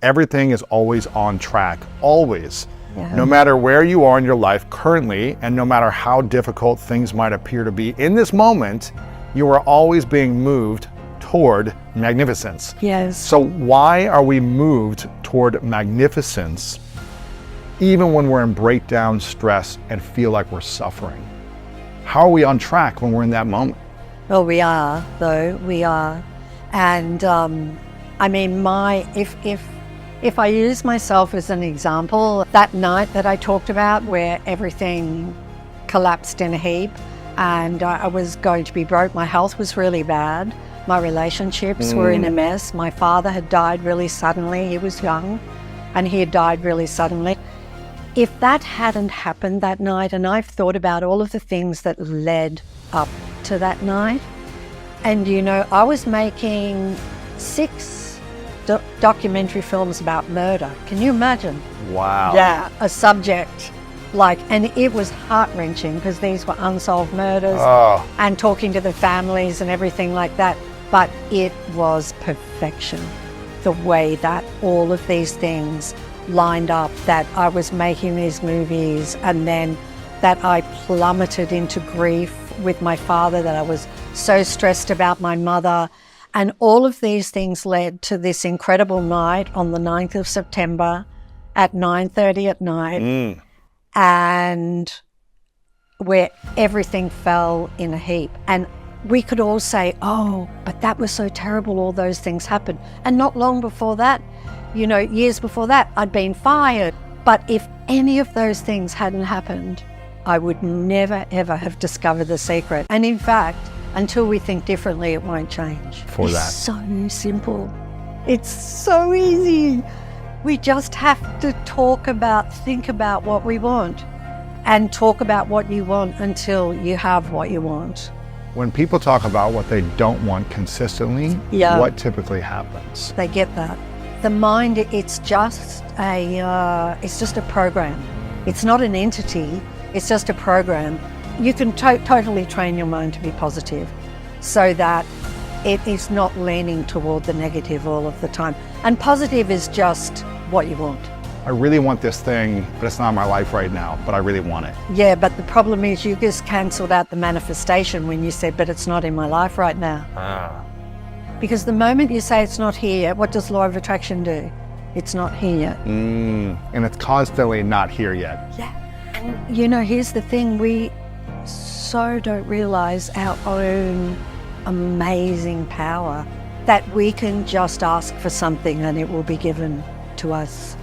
Everything is always on track, always. Yeah. No matter where you are in your life currently, and no matter how difficult things might appear to be in this moment, you are always being moved toward magnificence. Yes. So why are we moved toward magnificence even when we're in breakdown, stress, and feel like we're suffering? How are we on track when we're in that moment? Well, we are, though. We are. And I mean, if I use myself as an example, that night that I talked about where everything collapsed in a heap and I was going to be broke, my health was really bad. My relationships were in a mess. My father had died really suddenly. He was young and he had died really suddenly. If that hadn't happened that night, and I've thought about all of the things that led up to that night, and you know, I was making 6 documentary films about murder. Can you imagine? Wow. Yeah, a subject like, and it was heart-wrenching because these were unsolved murders and talking to the families and everything like that. But it was perfection, the way that all of these things lined up, that I was making these movies and then that I plummeted into grief with my father, that I was so stressed about my mother. And all of these things led to this incredible night on the 9th of September at 9:30 at night, and where everything fell in a heap. And we could all say, oh, but that was so terrible, all those things happened. And not long before that, you know, years before that, I'd been fired. But if any of those things hadn't happened, I would never, ever have discovered the secret. And in fact, until we think differently, it won't change. It's so simple. It's so easy. We just have to think about what we want and talk about what you want until you have what you want. When people talk about what they don't want consistently, what typically happens? They get that. The mind, it's just a program. It's not an entity, it's just a program. You can totally train your mind to be positive so that it is not leaning toward the negative all of the time. And positive is just what you want. I really want this thing, but it's not my life right now, but I really want it. Yeah, but the problem is you just cancelled out the manifestation when you said, but it's not in my life right now. Because the moment you say it's not here yet, what does law of attraction do? It's not here yet. And it's constantly not here yet. Yeah. And you know, here's the thing, we so don't realize our own amazing power that we can just ask for something and it will be given to us.